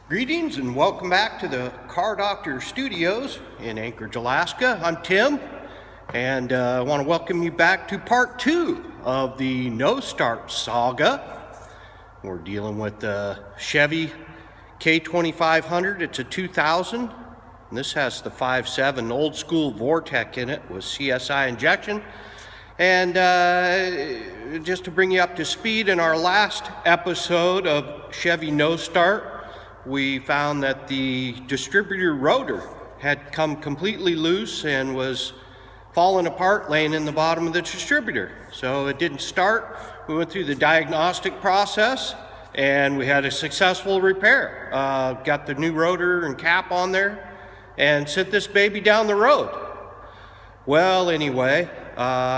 Greetings and welcome back to the Car Doctor Studios in Anchorage, Alaska. I'm Tim, and I want to welcome you back to part 2 of the No Start saga. We're dealing with the Chevy K2500. It's a 2000, and this has the 5.7 old school Vortec in it with CSI injection. And just to bring you up to speed, in our last episode of Chevy No Start, we found that the distributor rotor had come completely loose and was falling apart, laying in the bottom of the distributor. So it didn't start. We went through the diagnostic process and we had a successful repair. Got the new rotor and cap on there and sent this baby down the road. Well, anyway,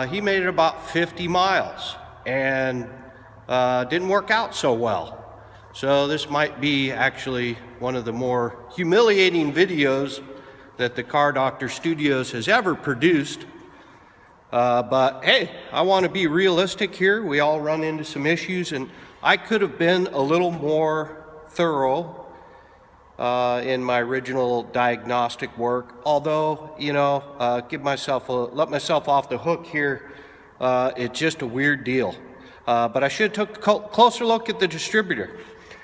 he made it about 50 miles and didn't work out so well. So this might be actually one of the more humiliating videos that the Car Doctor Studios has ever produced. But hey, I want to be realistic here. We all run into some issues, and I could have been a little more thorough in my original diagnostic work. Although, you know, let myself off the hook here. It's just a weird deal. But I should have took a closer look at the distributor.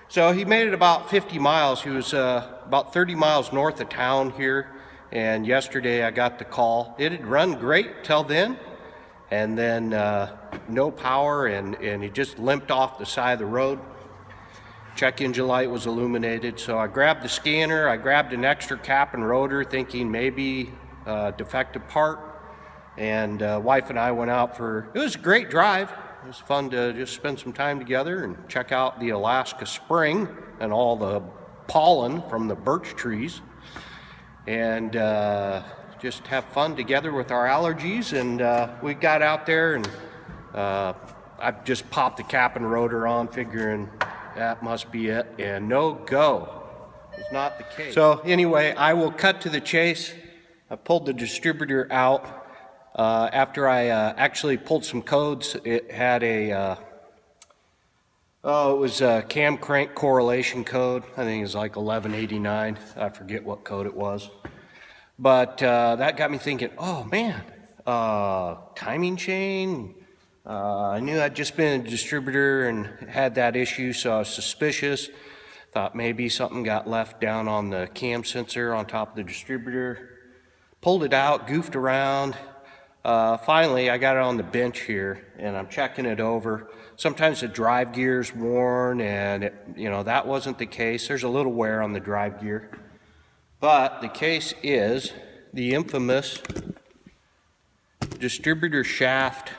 So he made it about 50 miles. He was about 30 miles north of town here, and yesterday I got the call. It had run great till then, and then no power, and he just limped off the side of the road. Check engine light was illuminated, so I grabbed the scanner. I grabbed an extra cap and rotor, thinking maybe defective part, and wife and I went out it was a great drive. It was fun to just spend some time together and check out the Alaska spring and all the pollen from the birch trees, and just have fun together with our allergies. And we got out there, and I just popped the cap and rotor on, figuring that must be it, and no go. It was not the case. So anyway, I will cut to the chase. I pulled the distributor out. After I actually pulled some codes, it had it was a cam crank correlation code. I think it was like 1189. I forget what code it was. But that got me thinking, oh man, timing chain. I knew I'd just been a distributor and had that issue, so I was suspicious. Thought maybe something got left down on the cam sensor on top of the distributor. Pulled it out, goofed around. Finally, I got it on the bench here, and I'm checking it over. Sometimes the drive gear's worn, and that wasn't the case. There's a little wear on the drive gear. But the case is the infamous distributor shaft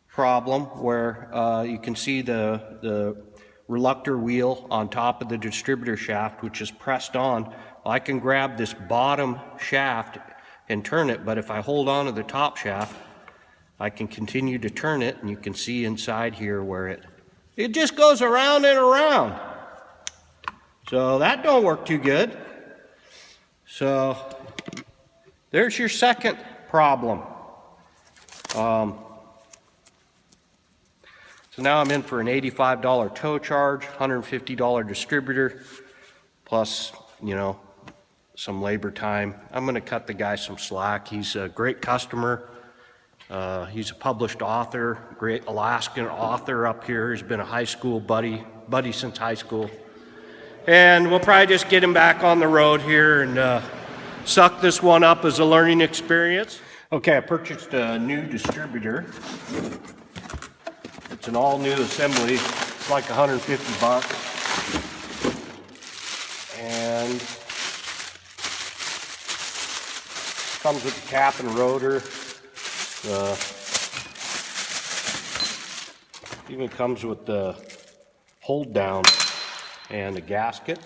problem, where you can see the reluctor wheel on top of the distributor shaft, which is pressed on. I can grab this bottom shaft and turn it, but if I hold on to the top shaft, I can continue to turn it, and you can see inside here where it just goes around and around. So that don't work too good. So there's your second problem. So now I'm in for an $85 tow charge, $150 distributor, plus, some labor time. I'm going to cut the guy some slack. He's a great customer. He's a published author, great Alaskan author up here. He's been a high school buddy since high school. And we'll probably just get him back on the road here and suck this one up as a learning experience. Okay, I purchased a new distributor. It's an all new assembly. It's like $150. And comes with the cap and rotor. Even comes with the hold down and a gasket.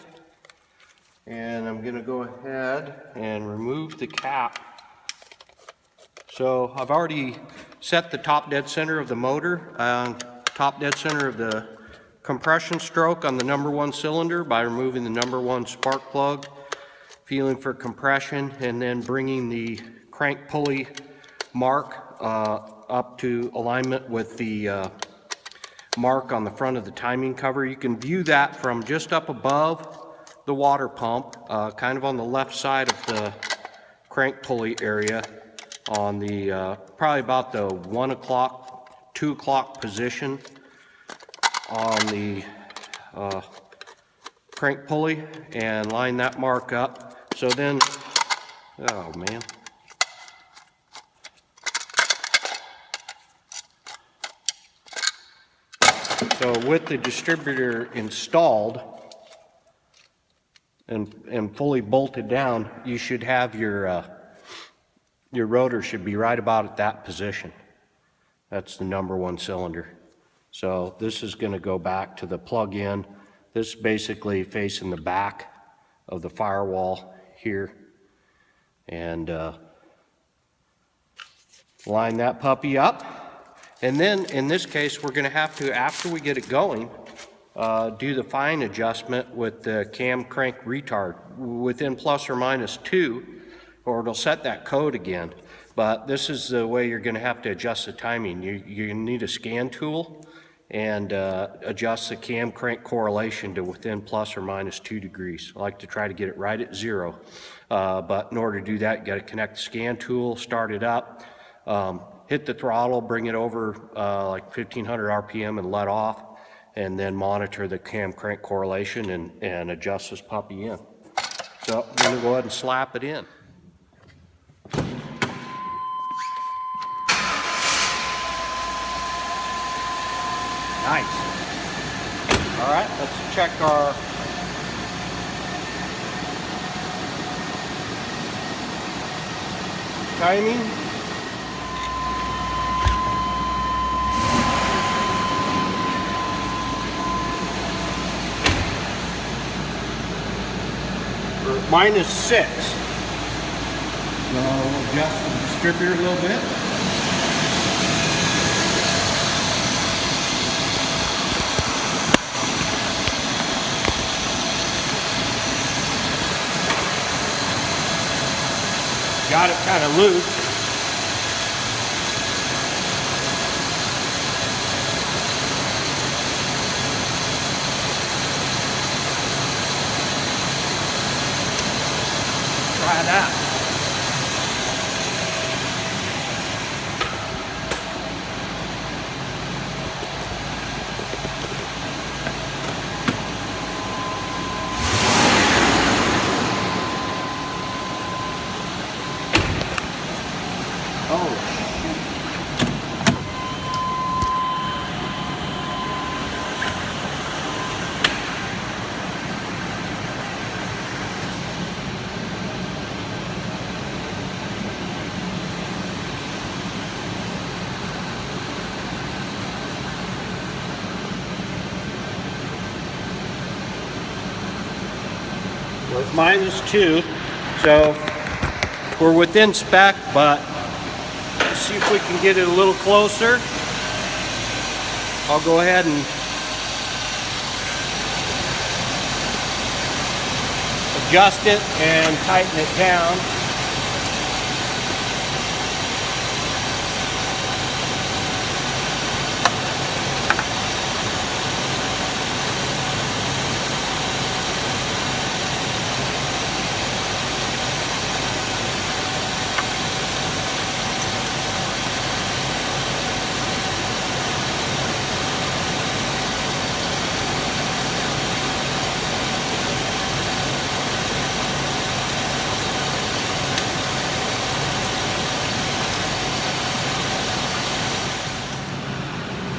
And I'm going to go ahead and remove the cap. So I've already set the top dead center of the motor, top dead center of the compression stroke on the number 1 cylinder by removing the number 1 spark plug, feeling for compression, and then bringing the crank pulley mark up to alignment with the mark on the front of the timing cover. You can view that from just up above the water pump, kind of on the left side of the crank pulley area on the probably about the 1 o'clock, 2 o'clock position on the crank pulley, and line that mark up. So then, oh man. So with the distributor installed and fully bolted down, you should have your rotor should be right about at that position. That's the number 1 cylinder. So this is going to go back to the plug-in. This is basically facing the back of the firewall here. And line that puppy up. And then in this case, we're going to have to, after we get it going, do the fine adjustment with the cam crank retard within ±2, or it'll set that code again. But this is the way you're going to have to adjust the timing. You need a scan tool and adjust the cam crank correlation to within ±2 degrees. I like to try to get it right at 0. But in order to do that, you got to connect the scan tool, start it up, hit the throttle, bring it over like 1500 RPM and let off, and then monitor the cam crank correlation and adjust this puppy in. So I'm going to go ahead and slap it in. Nice. All right, let's check our timing. We're -6. So we'll adjust the distributor a little bit. Got it kind of loose. Try that. Oh, we're -2, so we're within spec, but let's see if we can get it a little closer. I'll go ahead and adjust it and tighten it down.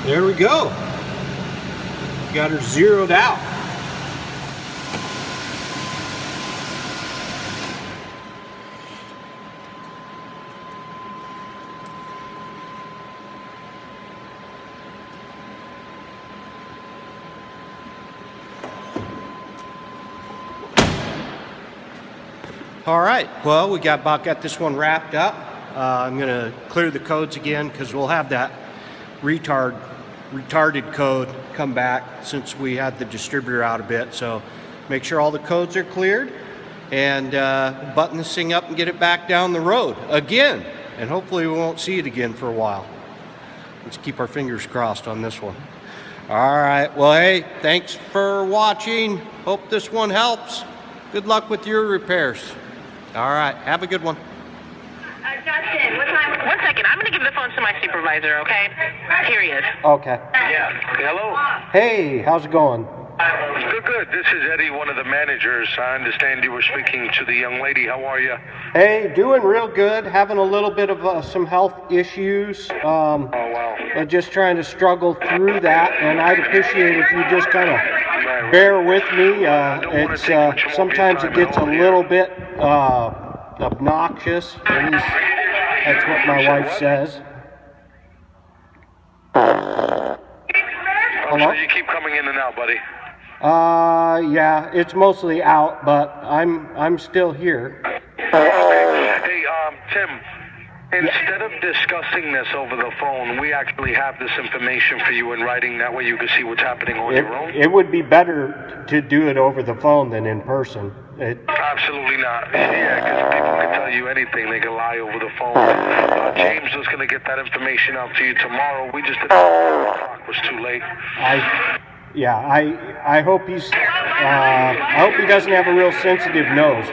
There we go. Got her zeroed out. All right, well, we got this one wrapped up. I'm gonna clear the codes again because we'll have that retarded code come back since we had the distributor out a bit. So make sure all the codes are cleared and button this thing up and get it back down the road again. And hopefully we won't see it again for a while. Let's keep our fingers crossed on this one. All right. Well, hey, thanks for watching. Hope this one helps. Good luck with your repairs. All right. Have a good one. Justin, what time? 1 second. I'm going to give the phone to my supervisor, okay? Here he is. Okay. Yeah. Hello? Hey, how's it going? Good, good. This is Eddie, one of the managers. I understand you were speaking to the young lady. How are you? Hey, doing real good. Having a little bit of some health issues. Oh, wow. But just trying to struggle through that, and I'd appreciate if you just kind of bear with me. It's sometimes it gets a little bit obnoxious. At least that's what my wife says. Oh, so you keep coming in and out, buddy. Yeah, it's mostly out, but I'm still here. Hey, Tim, instead of discussing this over the phone, we actually have this information for you in writing. That way you can see what's happening on your own. It would be better to do it over the phone than in person. Absolutely not. Yeah, because people can tell you anything. They can lie over the phone. James was going to get that information out to you tomorrow. We just didn't know the clock was too late. I hope I hope he doesn't have a real sensitive nose.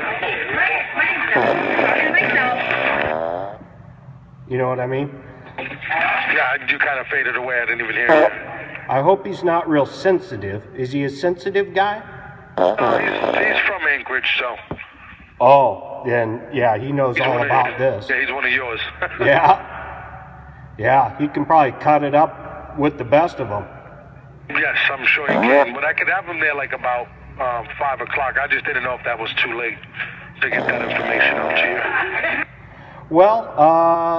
You know what I mean? Yeah, you kind of faded away. I didn't even hear you. I hope he's not real sensitive. Is he a sensitive guy? He's from Anchorage, so. Oh, then yeah, he knows all about this. Yeah, he's one of yours. Yeah, he can probably cut it up with the best of them. Yes, I'm sure he can. But I could have him there like about 5 o'clock. I just didn't know if that was too late to get that information out to you. Well,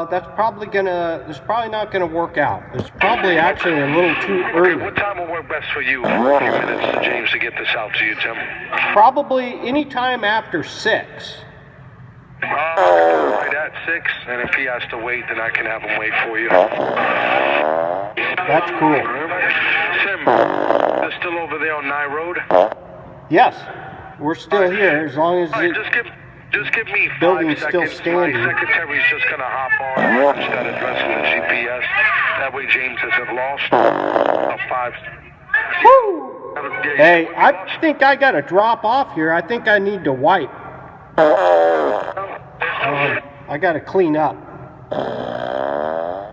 that's probably not gonna work out. It's probably actually a little too early. Okay, what time will work best for you? A few minutes to James to get this out to you, Tim. Probably any time after 6. Right at 6, and if he has to wait, then I can have him wait for you. That's cool. Tim, they're still over there on Nye Road? Yes, we're still here as long as Alright, just give me 5 building's seconds. still standing. My secretary's just going to hop on and punch that address in the GPS. That way James isn't lost. About 5. Woo! Hey, I think I got to drop off here. I think I need to wipe. I got to clean up. Oh,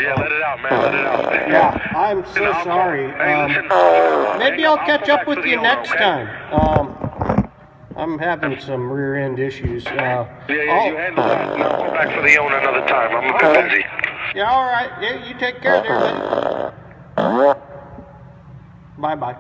yeah, let it out, man. Let it out. Yeah, I'm so sorry. Maybe I'll catch up with you next time. I'm having some rear end issues. You handle that. And I'll go back for the owner another time. I'm a bit busy. Yeah, all right. Yeah, you take care there, buddy. Bye-bye.